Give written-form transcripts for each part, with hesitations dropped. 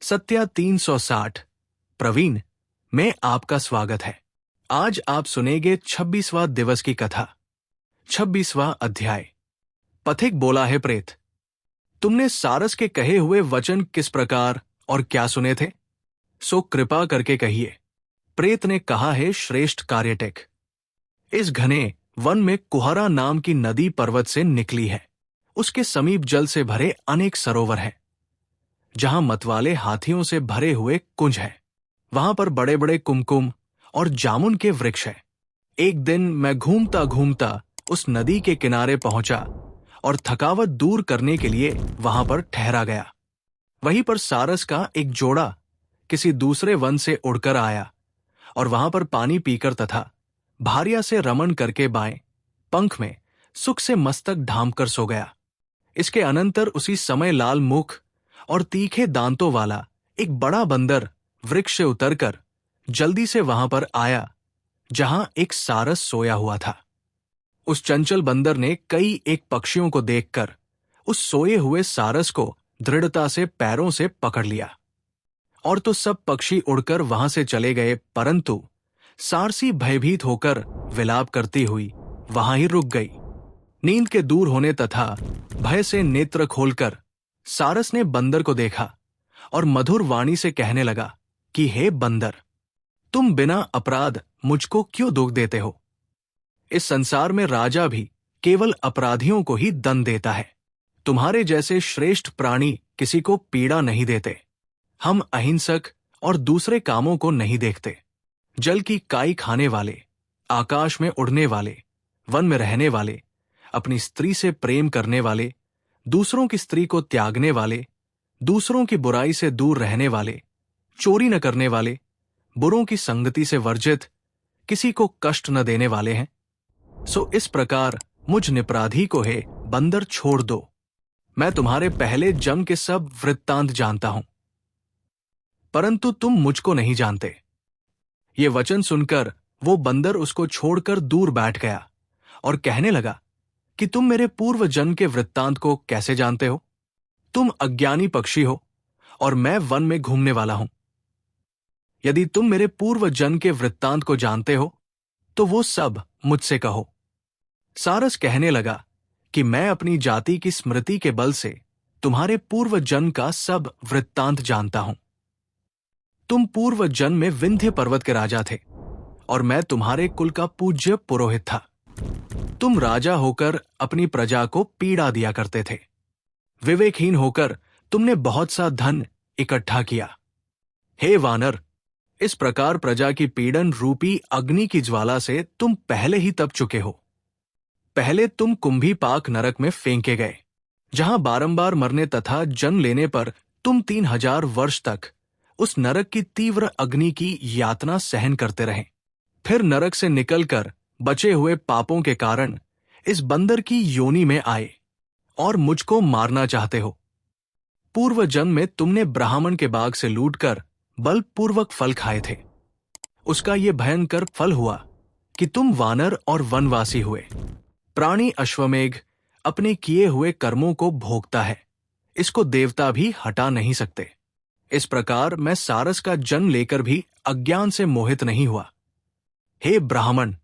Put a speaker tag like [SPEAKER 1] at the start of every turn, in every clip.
[SPEAKER 1] सत्या 360। प्रवीण में आपका स्वागत है। आज आप सुनेंगे 26वां दिवस की कथा। 26वां अध्याय। पथिक बोला है प्रेत, तुमने सारस के कहे हुए वचन किस प्रकार और क्या सुने थे, सो कृपा करके कहिए। प्रेत ने कहा है श्रेष्ठ कार्यटेक, इस घने वन में कुहरा नाम की नदी पर्वत से निकली है। उसके समीप जल से भरे अनेक सरोवर हैं, जहां मतवाले हाथियों से भरे हुए कुंज हैं। वहां पर बड़े बड़े कुमकुम और जामुन के वृक्ष हैं। एक दिन मैं घूमता घूमता उस नदी के किनारे पहुंचा और थकावट दूर करने के लिए वहां पर ठहरा गया। वहीं पर सारस का एक जोड़ा किसी दूसरे वन से उड़कर आया और वहां पर पानी पीकर तथा भार्या से रमण करके बाएं पंख में सुख से मस्तक ढांपकर सो गया। इसके अनंतर उसी समय लाल मुख और तीखे दांतों वाला एक बड़ा बंदर वृक्ष से उतरकर जल्दी से वहां पर आया जहां एक सारस सोया हुआ था। उस चंचल बंदर ने कई एक पक्षियों को देखकर उस सोए हुए सारस को दृढ़ता से पैरों से पकड़ लिया और तो सब पक्षी उड़कर वहां से चले गए, परंतु सारसी भयभीत होकर विलाप करती हुई वहां ही रुक गई। नींद के दूर होने तथा भय से नेत्र खोलकर सारस ने बंदर को देखा और मधुर वाणी से कहने लगा कि हे बंदर, तुम बिना अपराध मुझको क्यों दुख देते हो? इस संसार में राजा भी केवल अपराधियों को ही दंड देता है। तुम्हारे जैसे श्रेष्ठ प्राणी किसी को पीड़ा नहीं देते। हम अहिंसक और दूसरे कामों को नहीं देखते। जल की काई खाने वाले, आकाश में उड़ने वाले, वन में रहने वाले, अपनी स्त्री से प्रेम करने वाले, दूसरों की स्त्री को त्यागने वाले, दूसरों की बुराई से दूर रहने वाले, चोरी न करने वाले, बुरों की संगति से वर्जित, किसी को कष्ट न देने वाले हैं। सो इस प्रकार मुझ निपराधी को हे बंदर छोड़ दो। मैं तुम्हारे पहले जन्म के सब वृत्तांत जानता हूं, परंतु तुम मुझको नहीं जानते। ये वचन सुनकर वो बंदर उसको छोड़कर दूर बैठ गया और कहने लगा कि तुम मेरे पूर्व जन्म के वृत्तांत को कैसे जानते हो? तुम अज्ञानी पक्षी हो और मैं वन में घूमने वाला हूं। यदि तुम मेरे पूर्व जन्म के वृत्तांत को जानते हो तो वो सब मुझसे कहो। सारस कहने लगा कि मैं अपनी जाति की स्मृति के बल से तुम्हारे पूर्व जन्म का सब वृत्तांत जानता हूं। तुम पूर्व जन्म में विंध्य पर्वत के राजा थे और मैं तुम्हारे कुल का पूज्य पुरोहित था। तुम राजा होकर अपनी प्रजा को पीड़ा दिया करते थे। विवेकहीन होकर तुमने बहुत सा धन इकट्ठा किया। हे वानर, इस प्रकार प्रजा की पीड़न रूपी अग्नि की ज्वाला से तुम पहले ही तप चुके हो। पहले तुम कुंभीपाक नरक में फेंके गए, जहां बारंबार मरने तथा जन्म लेने पर तुम 3000 वर्ष तक उस नरक की तीव्र अग्नि की यातना सहन करते रहे। फिर नरक से निकलकर बचे हुए पापों के कारण इस बंदर की योनि में आए और मुझको मारना चाहते हो। पूर्व जन्म में तुमने ब्राह्मण के बाग से लूटकर बलपूर्वक फल खाए थे। उसका ये भयंकर फल हुआ कि तुम वानर और वनवासी हुए। प्राणी अश्वमेघ अपने किए हुए कर्मों को भोगता है, इसको देवता भी हटा नहीं सकते। इस प्रकार मैं सारस का जन्म लेकर भी अज्ञान से मोहित नहीं हुआ। हे ब्राह्मण,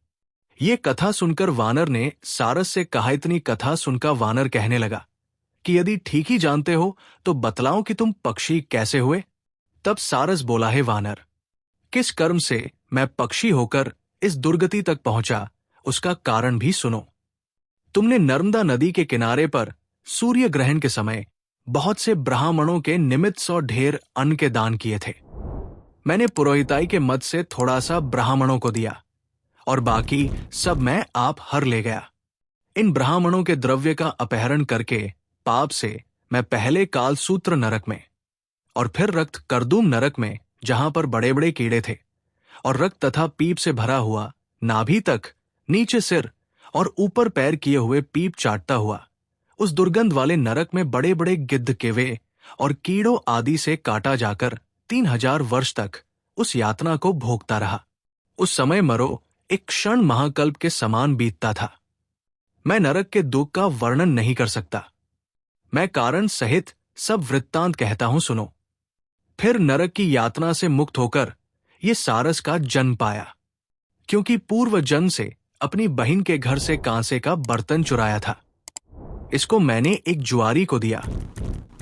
[SPEAKER 1] ये कथा सुनकर वानर ने सारस से कहा। इतनी कथा सुनकर वानर कहने लगा कि यदि ठीक ही जानते हो तो बतलाओ कि तुम पक्षी कैसे हुए? तब सारस बोला, है वानर, किस कर्म से मैं पक्षी होकर इस दुर्गति तक पहुंचा, उसका कारण भी सुनो। तुमने नर्मदा नदी के किनारे पर सूर्य ग्रहण के समय बहुत से ब्राह्मणों के निमित्त 100 ढेर अन्न के दान किए थे। मैंने पुरोहिताई के मद से थोड़ा सा ब्राह्मणों को दिया और बाकी सब मैं आप हर ले गया। इन ब्राह्मणों के द्रव्य का अपहरण करके पाप से मैं पहले काल सूत्र नरक में और फिर रक्त करदूम नरक में, जहां पर बड़े बड़े कीड़े थे, और रक्त तथा पीप से भरा हुआ नाभि तक, नीचे सिर और ऊपर पैर किए हुए पीप चाटता हुआ उस दुर्गंध वाले नरक में बड़े बड़े गिद्ध केवे और कीड़ों आदि से काटा जाकर 3000 वर्ष तक उस यातना को भोगता रहा। उस समय मरो एक क्षण महाकल्प के समान बीतता था। मैं नरक के दुख का वर्णन नहीं कर सकता। मैं कारण सहित सब वृत्तांत कहता हूं, सुनो। फिर नरक की यातना से मुक्त होकर ये सारस का जन्म पाया, क्योंकि पूर्व जन्म से अपनी बहन के घर से कांसे का बर्तन चुराया था। इसको मैंने एक जुआरी को दिया,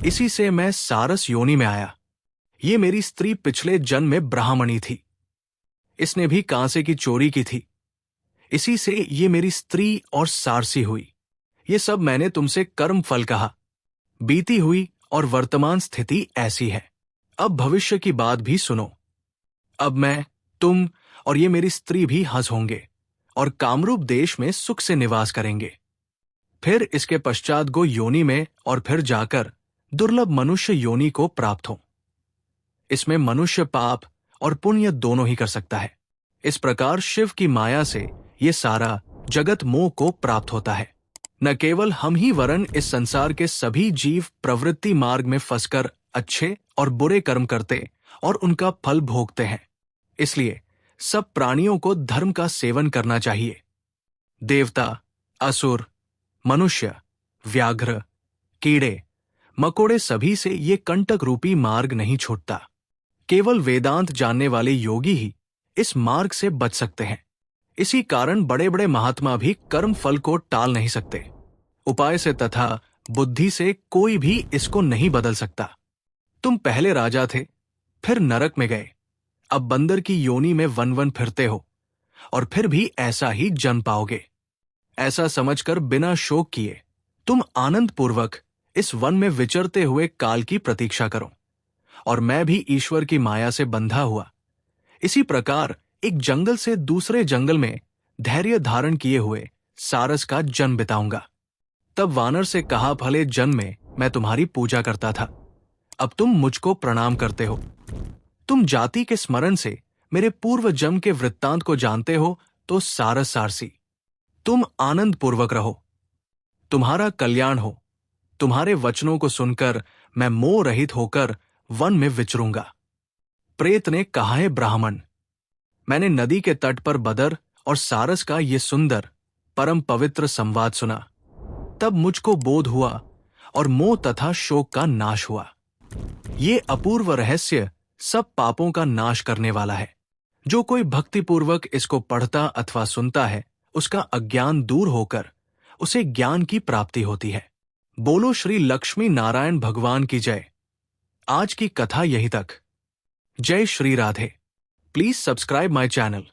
[SPEAKER 1] इसी से मैं सारस योनि में आया। ये मेरी स्त्री पिछले जन्म में ब्राह्मणी थी, इसने भी कांसे की चोरी की थी, इसी से ये मेरी स्त्री और सारसी हुई। ये सब मैंने तुमसे कर्म फल कहा। बीती हुई और वर्तमान स्थिति ऐसी है। अब भविष्य की बात भी सुनो। अब मैं, तुम और ये मेरी स्त्री भी हंस होंगे और कामरूप देश में सुख से निवास करेंगे। फिर इसके पश्चात गो योनि में और फिर जाकर दुर्लभ मनुष्य योनि को प्राप्त हो। इसमें मनुष्य पाप और पुण्य दोनों ही कर सकता है। इस प्रकार शिव की माया से ये सारा जगत मोह को प्राप्त होता है। न केवल हम ही वरन इस संसार के सभी जीव प्रवृत्ति मार्ग में फंसकर अच्छे और बुरे कर्म करते और उनका फल भोगते हैं। इसलिए सब प्राणियों को धर्म का सेवन करना चाहिए। देवता, असुर, मनुष्य, व्याघ्र, कीड़े मकोड़े सभी से ये कंटक रूपी मार्ग नहीं छूटता। केवल वेदांत जानने वाले योगी ही इस मार्ग से बच सकते हैं। इसी कारण बड़े बड़े महात्मा भी कर्म फल को टाल नहीं सकते। उपाय से तथा बुद्धि से कोई भी इसको नहीं बदल सकता। तुम पहले राजा थे, फिर नरक में गए, अब बंदर की योनि में वन वन फिरते हो और फिर भी ऐसा ही जन्म पाओगे। ऐसा समझकर बिना शोक किए तुम आनंद पूर्वक इस वन में विचरते हुए काल की प्रतीक्षा करो। और मैं भी ईश्वर की माया से बंधा हुआ इसी प्रकार एक जंगल से दूसरे जंगल में धैर्य धारण किए हुए सारस का जन्म बिताऊंगा। तब वानर से कहा, भले जन्म में मैं तुम्हारी पूजा करता था, अब तुम मुझको प्रणाम करते हो। तुम जाति के स्मरण से मेरे पूर्व जन्म के वृत्तांत को जानते हो, तो सारस सारसी तुम आनंद पूर्वक रहो, तुम्हारा कल्याण हो। तुम्हारे वचनों को सुनकर मैं मोह रहित होकर वन में विचरूंगा। प्रेत ने कहा, है ब्राह्मण, मैंने नदी के तट पर बदर और सारस का ये सुंदर परम पवित्र संवाद सुना। तब मुझको बोध हुआ और मोह तथा शोक का नाश हुआ। ये अपूर्व रहस्य सब पापों का नाश करने वाला है। जो कोई भक्तिपूर्वक इसको पढ़ता अथवा सुनता है, उसका अज्ञान दूर होकर उसे ज्ञान की प्राप्ति होती है। बोलो श्री लक्ष्मी नारायण भगवान की जय। आज की कथा यहीं तक। जय Shri Radhe. Please subscribe my channel.